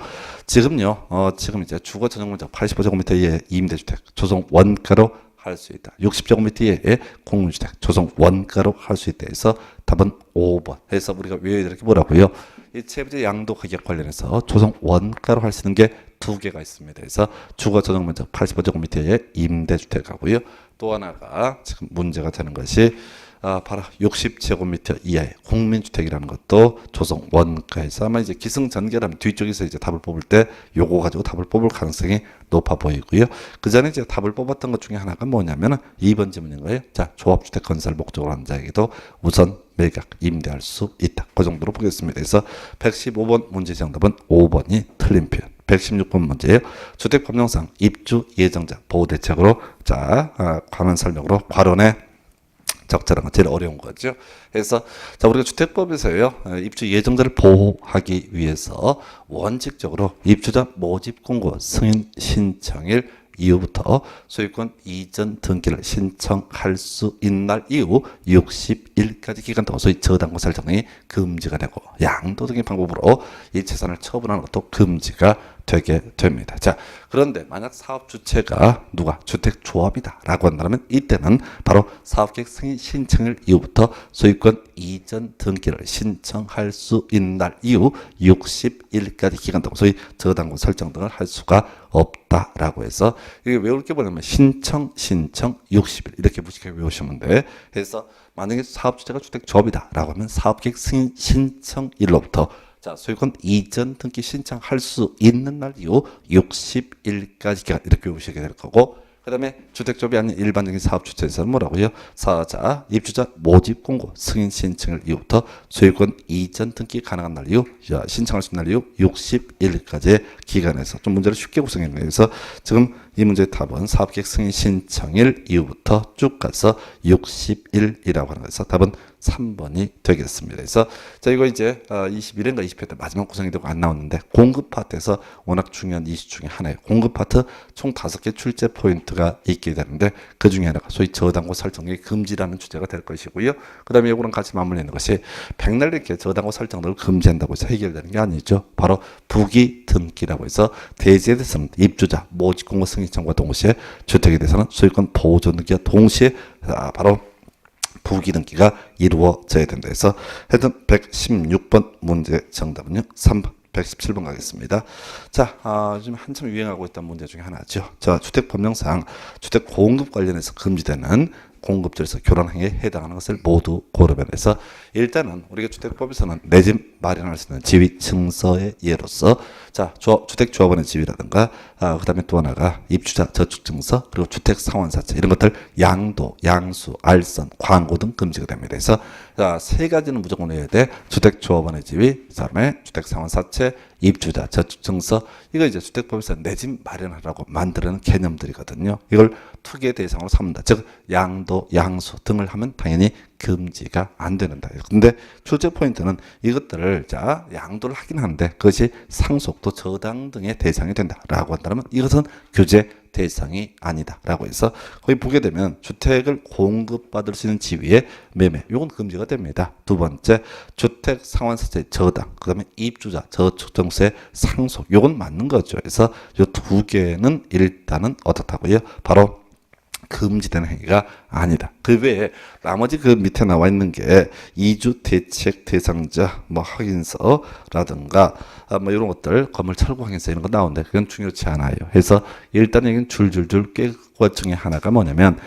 지금요. 지금 이제 주거 전용면적 85제곱미터의 임대주택 조성 원가로 할 수 있다. 60제곱미터의 공유주택 조성 원가로 할 수 있다 해서 답은 5번. 해서 우리가 왜 이렇게 뭐라고요? 이 세부제 양도 가격 관련해서 조성 원가로 할 수 있는 게 두 개가 있습니다. 그래서 주거 전용면적 85제곱미터의 임대주택하고요. 또 하나가 지금 문제가 되는 것이 바로 60제곱미터 이하의 국민주택이라는 것도 조성 원가에서 아마 이제 기승전결하면 뒤쪽에서 이제 답을 뽑을 때 요거 가지고 답을 뽑을 가능성이 높아 보이고요. 그 전에 이제 답을 뽑았던 것 중에 하나가 뭐냐면은 2번 질문인 거예요. 자, 조합주택 건설 목적으로 하는 자에게도 우선 매각, 임대할 수 있다. 그 정도로 보겠습니다. 그래서 115번 문제 정답은 5번이 틀린 표현. 116번 문제예요. 주택법령상 입주 예정자 보호 대책으로 관한 설명으로 과론에 적절한 건 제일 어려운 거죠. 그래서 우리가 주택법에서요 입주 예정자를 보호하기 위해서 원칙적으로 입주자 모집 공고 승인 신청일 이후부터 소유권 이전 등기를 신청할 수 있는 날 이후 60일까지 기간 동안 소위 저당권 설정이 금지가 되고 양도등의 방법으로 이 재산을 처분하는 것도 금지가 되게 됩니다. 자, 그런데 만약 사업 주체가 누가 주택조합이다 라고 한다면 이때는 바로 사업계획 승인 신청일 이후부터 소유권 이전 등기를 신청할 수 있는 날 이후 60일까지 기간 동안 소위 저당권 설정 등을 할 수가 없다라고 해서 이게 왜 이렇게 보냐면 신청 60일 이렇게 무식하게 외우시면 돼. 그래서 만약에 사업주체가 주택조합이다 라고 하면 사업계획 승인 신청일로부터 소유권 이전 등기 신청할 수 있는 날 이후 60일까지 기간 이렇게 외우시게 될 거고 그 다음에 주택조합이 아닌 일반적인 사업주체에서는 뭐라고요? 입주자 모집 공고 승인 신청일 이후부터 소유권 이전 등기 가능한 날 이후 신청할 수 있는 날 이후 60일까지의 기간에서 좀 문제를 쉽게 구성했네요. 그래서 지금 이 문제의 답은 사업계획 승인 신청일 이후부터 쭉 가서 60일이라고 하는 거에서 답은 3번이 되겠습니다. 그래서 이거 이제 21회인가 20회 때 마지막 구성이 되고 안 나왔는데 공급 파트에서 워낙 중요한 이슈 중에 하나예요. 공급 파트 총 5개 출제 포인트가 있게 되는데 그 중에 하나가 소위 저당고 설정이 금지라는 주제가 될 것이고요. 그 다음에 이거랑 같이 맞물리는 것이 백날 이렇게 저당고 설정을 금지한다고 해서 해결되는 게 아니죠. 바로 부기 등기라고 해서 대지에 대해서는 입주자 모집 공고 승인 신청과 동시에 주택에 대해서는 소유권 보존 등기와 동시에 바로 부기 등기가 이루어져야 된다 해서 하여튼 116번 문제 정답은요 3번 117번 가겠습니다. 자, 요즘 한참 유행하고 있던 문제 중에 하나죠. 주택법령상 주택 공급 관련해서 금지되는 공급절에서 교란행위에 해당하는 것을 모두 고르면서 일단은 우리가 주택법에서는 내 집 마련할 수 있는 지위 증서의 예로서 주택조합원의 지위라든가 그 다음에 또 하나가 입주자 저축증서 그리고 주택상환사채 이런 것들 양도, 양수, 알선, 광고 등 금지가 됩니다. 그래서 세 가지는 무조건 해야 돼. 주택조합원의 지위, 그 다음에 주택상환사채, 입주자 저축증서 이거 이제 주택법에서 내 집 마련하라고 만드는 개념들이거든요. 이걸 투기 대상으로 삼는다. 즉 양도, 양수 등을 하면 당연히 금지가 안 되는다. 근데 출제 포인트는 이것들을 양도를 하긴 하는데 그것이 상속도 저당 등의 대상이 된다라고 한다면 이것은 규제 대상이 아니다라고 해서 거기 보게 되면 주택을 공급받을 수 있는 지위의 매매 이건 금지가 됩니다. 두 번째 주택 상환사채 저당 그다음에 입주자 저축증서의 상속 이건 맞는 거죠. 그래서 이 두 개는 일단은 어떻다고요? 바로 금지되는 행위가 아니다. 그 외에 나머지 그 밑에 나와 있는 게 이주 대책 대상자 확인서라든가 이런 것들 건물 철거 확인서 이런 거 나오는데 그건 중요치 않아요. 그래서 일단 여기는 줄줄줄 꿰고 것 중에 하나가 뭐냐면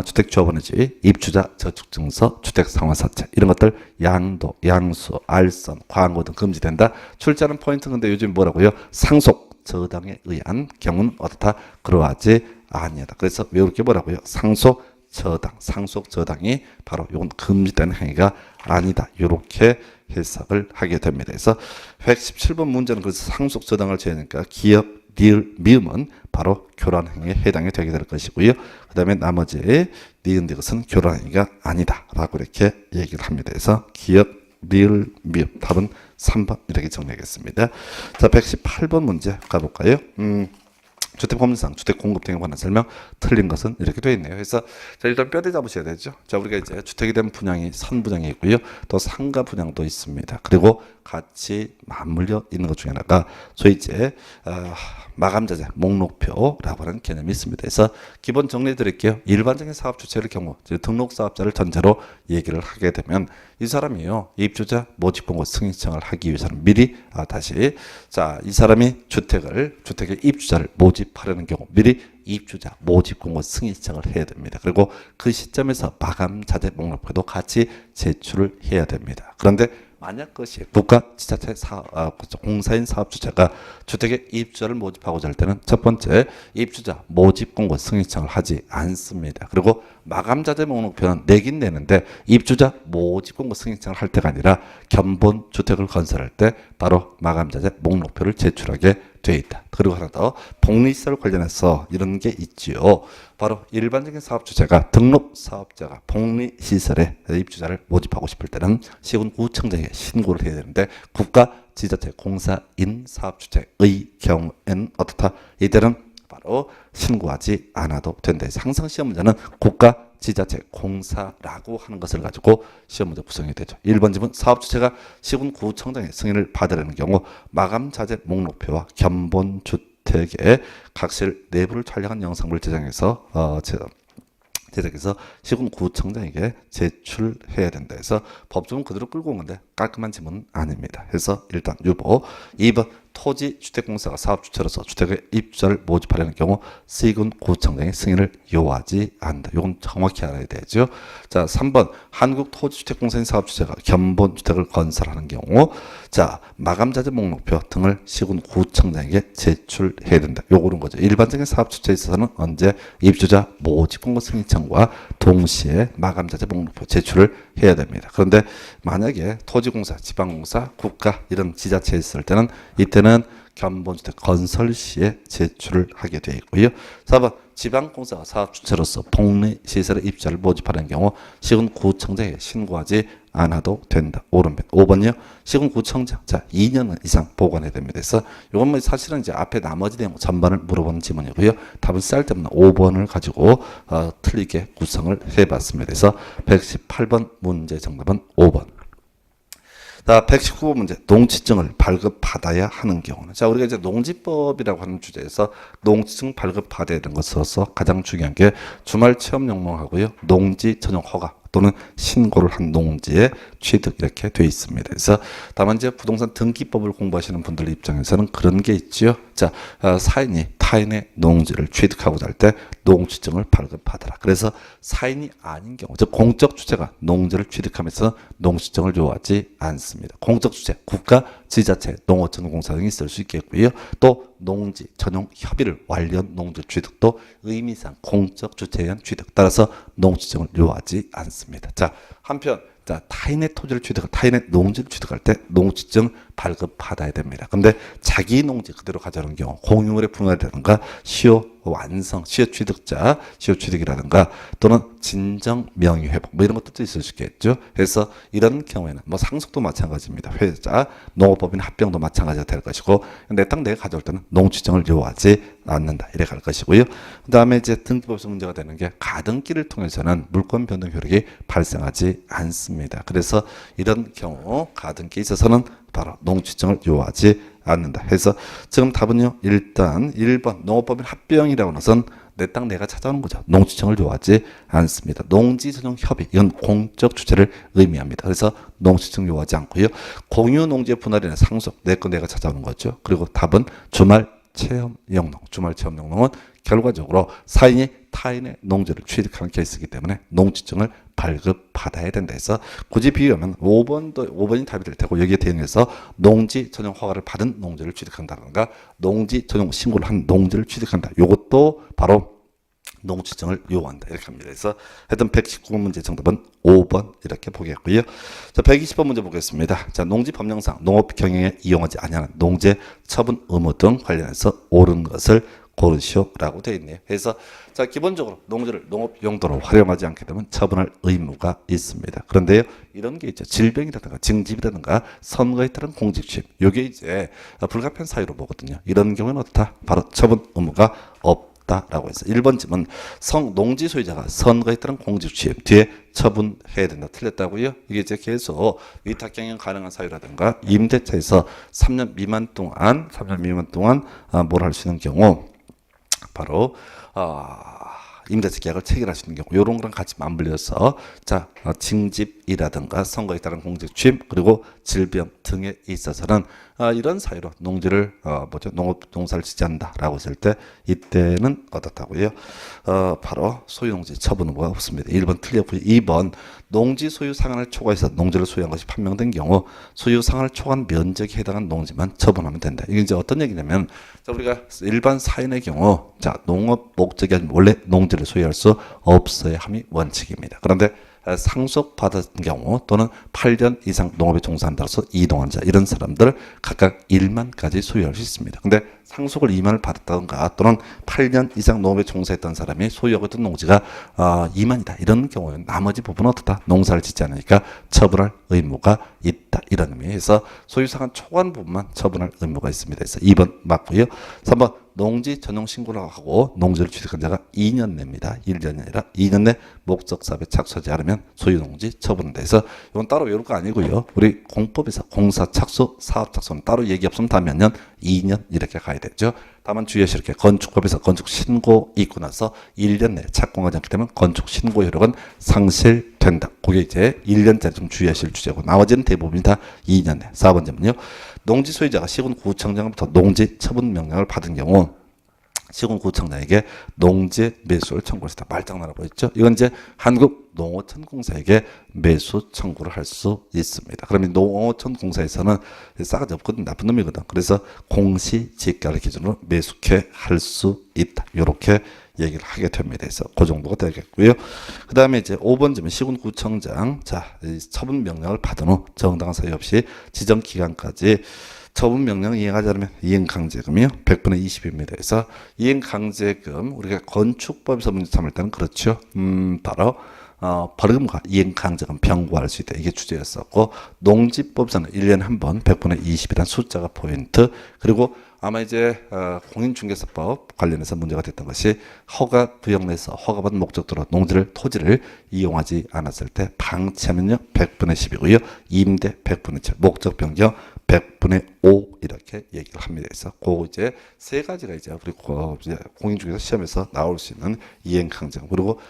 주택조합원의 지위, 입주자 저축증서, 주택상환사채 이런 것들 양도, 양수, 알선, 광고 등 금지된다. 출제하는 포인트는 근데 요즘 뭐라고요? 상속 저당에 의한 경우는 어떻다? 그러하지 아니다. 그래서 왜 이렇게 뭐라고요? 상속 저당이 바로 이건 금지되는 행위가 아니다. 이렇게 해석을 하게 됩니다. 그래서 117번 문제는 그래서 상속 저당을 제하니까 기업 리을 미음은 바로 교란 행위에 해당이 되게 될 것이고요. 그 다음에 나머지 니은 디귿은 교란 행위가 아니다라고 이렇게 얘기를 합니다. 그래서 기업 리을 미음 답은 3번 이렇게 정리하겠습니다. 자, 118번 문제 가볼까요? 주택법령상 주택 공급 등에 관한 설명 틀린 것은 이렇게 되어 있네요. 그래서 자, 일단 뼈대 잡으셔야 되죠. 자, 우리가 이제 주택에 대한 분양이 선분양이 있고요. 또 상가 분양도 있습니다. 그리고 같이 맞물려 있는 것 중에 하나가 소위 이제 마감자재 목록표라고 하는 개념이 있습니다. 그래서 기본 정리해 드릴게요. 일반적인 사업 주체의 경우 등록 사업자를 전제로 얘기를 하게 되면 이 사람이요 입주자 모집 공고 승인 신청을 하기 위해서는 미리 다시 자, 이 사람이 주택의 입주자를 모집하려는 경우 미리 입주자 모집 공고 승인 신청을 해야 됩니다. 그리고 그 시점에서 마감 자재 목록표도 같이 제출을 해야 됩니다. 그런데 만약 그것이 국가 지자체 공사인 사업 주체가 주택의 입주자를 모집하고자 할 때는 첫 번째 입주자 모집 공고 승인 신청을 하지 않습니다. 그리고 마감 자재 목록표는 내긴 내는데 입주자 모집 공고 승인 신청을 할 때가 아니라 견본 주택을 건설할 때 바로 마감 자재 목록표를 제출하게 돼 있다. 그리고 하나 더 복리시설 관련해서 이런 게 있지요. 바로 일반적인 사업 주체가 등록 사업자가 복리시설에 입주자를 모집하고 싶을 때는 시군구청장에 신고를 해야 되는데 국가 지자체 공사인 사업 주체의 경우에는 어떻다? 이때는 바로 신고하지 않아도 된다. 항상 시험 문제는 국가 지자체 공사라고 하는 것을 가지고 시험 문제 구성이 되죠. 1번 지문 사업 주체가 시군구청장의 승인을 받으려는 경우 마감 자재 목록표와 견본 주택의 각실 내부를 촬영한 영상물을 제작해서 시군구청장에게 제출해야 된다. 해서 법조문 그대로 끌고 온 건데 깔끔한 지문은 아닙니다. 그래서 일단 유보. 2번 토지주택공사가 사업주체로서 주택의 입주자를 모집하려는 경우 시군구청장의 승인을 요하지 않는다. 이건 정확히 알아야 되죠. 자, 3번 한국토지주택공사인 사업주체가 견본주택을 건설하는 경우 자, 마감자재 목록표 등을 시군구청장에게 제출해야 된다. 요거는 거죠. 일반적인 사업주체에 있어서는 언제 입주자 모집공고 승인청과 동시에 마감자재 목록표 제출을 해야 됩니다. 그런데 만약에 토지공사, 지방공사, 국가 이런 지자체에 있을 때는 이때는 견본주택 건설 시에 제출을 하게 되어 있고요. 4번 지방공사가 사업주체로서 복리시설의 입주자를 모집하는 경우 시군구청장에 신고하지 않아도 된다. 오른편. 5번요. 시군구청장. 자, 2년 이상 보관해야 됩니다. 그래서 이건 뭐 사실은 이제 앞에 나머지 내용 전반을 물어보는 지문이고요. 답을 쌀 때는 5번을 가지고 틀리게 구성을 해봤습니다. 그래서 118번 문제 정답은 5번. 자, 119번 문제. 농지증을 발급받아야 하는 경우는. 자, 우리가 이제 농지법이라고 하는 주제에서 농지증 발급받아야 되는 것으로서 가장 중요한 게 주말 체험 영농하고요. 농지 전용 허가 또는 신고를 한 농지의 취득 이렇게 돼 있습니다. 그래서 다만 이제 부동산 등기법을 공부하시는 분들 입장에서는 그런 게 있지요. 자, 사인이 타인의 농지를 취득하고자 할 때 농지증을 발급받아라. 그래서 사인이 아닌 경우, 즉 공적 주체가 농지를 취득하면서 농지증을 요하지 않습니다. 공적 주체, 국가, 지자체, 농어촌공사 등이 있을 수 있겠고요. 또 농지 전용 협의를 완료한 농지 취득도 의미상 공적 주체에 의한 취득, 따라서 농지증을 요하지 않습니다. 자, 한편 타인의 토지를 타인의 농지를 취득할 때 농지증 발급받아야 됩니다. 근데 자기 농지 그대로 가져오는 경우 공유물에 분할되는가 시효 완성, 시효 취득자, 시효 취득이라든가 또는 진정 명의 회복 뭐 이런 것도 있을 수 있겠죠. 그래서 이런 경우에는 뭐 상속도 마찬가지입니다. 회자, 농업법인 합병도 마찬가지가 될 것이고 내 땅 내가 가져올 때는 농지증을 요하지 않는다. 이래 갈 것이고요. 그다음에 이제 등기법에서 문제가 되는 게 가등기를 통해서는 물권 변동 효력이 발생하지 않습니다. 그래서 이런 경우 가등기에 있어서는 바로 농지증을 요하지 않는다. 해서 지금 답은요. 일단 1번 농업법인 합병이라고 하는 것은 내 땅 내가 찾아오는 거죠. 농지증을 요하지 않습니다. 농지 전용 협의 이건 공적 주체를 의미합니다. 그래서 농지증 요하지 않고요. 공유 농지의 분할이나 상속 내 거 내가 찾아오는 거죠. 그리고 답은 주말 체험 영농. 주말 체험 영농은 결과적으로 사인이 타인의 농지를 취득하는 케이스이기 때문에 농지증을 발급받아야 된다 해서 굳이 비교하면 5번이 답이 될 테고 여기에 대응해서 농지 전용 허가를 받은 농지를 취득한다든가 농지 전용 신고를 한 농지를 취득한다. 이것도 바로 농지증을 요한다. 이렇게 합니다. 그래서 하여튼 119번 문제 정답은 5번 이렇게 보겠고요. 자, 120번 문제 보겠습니다. 자, 농지 법령상 농업 경영에 이용하지 아니하는 농지 처분 의무 등 관련해서 옳은 것을 고르시오라고 되어 있네요. 그래서 자 기본적으로 농지를 농업 용도로 활용하지 않게 되면 처분할 의무가 있습니다. 그런데요 이런 게 있죠. 질병이라든가 징집이라든가 선거에 따른 공직취입 요게 이제 불가피한 사유로 보거든요. 이런 경우는 어떻다? 바로 처분 의무가 없다라고 해서 1번 질문 농지 소유자가 선거에 따른 공직취입 뒤에 처분해야 된다. 틀렸다고요? 이게 이제 계속 위탁 경영 가능한 사유라든가 임대차에서 3년 미만 동안 뭘 할 수 있는 경우 바로 임대차 계약을 체결할 수 있는 경우 이런 거랑 같이 맞물려서 자 징집이라든가 선거에 따른 공직 취임 그리고 질병 등에 있어서는 이런 사유로 농지를 농업 농사를 짓지 않는다라고 했을 때 이때는 어떻다고요? 바로 소유농지 처분 의무가 없습니다. 1번 틀렸고요. 2번 농지 소유 상한을 초과해서 농지를 소유한 것이 판명된 경우 소유 상한을 초과한 면적에 해당한 농지만 처분하면 된다. 이게 이제 어떤 얘기냐면 자 우리가 일반 사인의 경우 자 농업 목적이 아니면 원래 농지를 소유할 수 없어야 함이 원칙입니다. 그런데 상속받은 경우 또는 8년 이상 농업에 종사한다서 이동한 자 이런 사람들 각각 1만까지 소유할 수 있습니다. 근데 상속을 2만을 받았다던가 또는 8년 이상 농업에 종사했던 사람이 소유하고 있던 농지가 2만이다. 이런 경우에는 나머지 부분은 어떻다? 농사를 짓지 않으니까 처분할 의무가 있다. 이런 의미에서 소유상한 초과한 부분만 처분할 의무가 있습니다. 그래서 2번 맞고요. 3번 농지 전용 신고를 하고 농지를 취득한 자가 2년 내입니다. 1년이 아니라 2년 내 목적 사업에 착수하지 않으면 소유 농지 처분한다. 해서 이건 따로 외울 거 아니고요. 우리 공법에서 공사 착수, 사업 착수는 따로 얘기 없으면 다 몇 년? 2년 이렇게 가야 되죠. 다만 주의하실 게 건축법에서 건축 신고 있고 나서 1년 내에 착공하지 않게 되면 건축 신고 효력은 상실된다. 그게 이제 1년짜리 좀 주의하실 주제고 나머지는 대부분이 다 2년 내. 4번째는요. 농지 소유자가 시군구청장으로부터 농지 처분 명령을 받은 경우 시군구청장에게 농지 매수를 청구했다. 말장난을 보였죠. 이건 이제 한국농어촌공사에게 매수 청구를 할 수 있습니다. 그러면 농어촌공사에서는 싸가지 없거든, 나쁜 놈이거든. 그래서 공시지가를 기준으로 매수케 할 수 있다. 이렇게 얘기를 하게 됩니다. 그래서 그 정도가 되겠고요. 그 다음에 이제 5번쯤은 시군구청장 처분 명령을 받은 후 정당한 사유 없이 지정 기간까지 처분 명령 이행하지 않으면 이행강제금이요. 100분의 20입니다. 그래서 이행강제금 우리가 건축법에서 문제 삼을 때는 그렇죠. 바로 벌금과 이행강제금 병고할 수 있다. 이게 주제였었고 농지법에서는 1년에 한 번 100분의 20이라는 숫자가 포인트 그리고 아마 이제 공인중개사법 관련해서 문제가 됐던 것이 허가 구역 내에서 허가받은 목적도로 토지를 이용하지 않았을 때 방치하면요 100분의 10이고요. 임대 100분의 7, 목적 변경 100분의 5 이렇게 얘기를 합니다. 그래서 그 이제 세 가지가 이제 우리 공인중개사 시험에서 나올 수 있는 이행강제금 그리고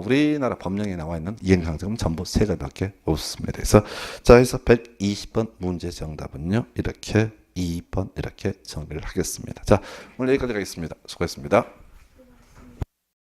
우리나라 법령에 나와 있는 이행강제금은 전부 세 가지밖에 없습니다. 그래서 자 해서 120번 문제 정답은요 이렇게 2번 이렇게 정리를 하겠습니다. 자 오늘 여기까지 가겠습니다. 수고했습니다.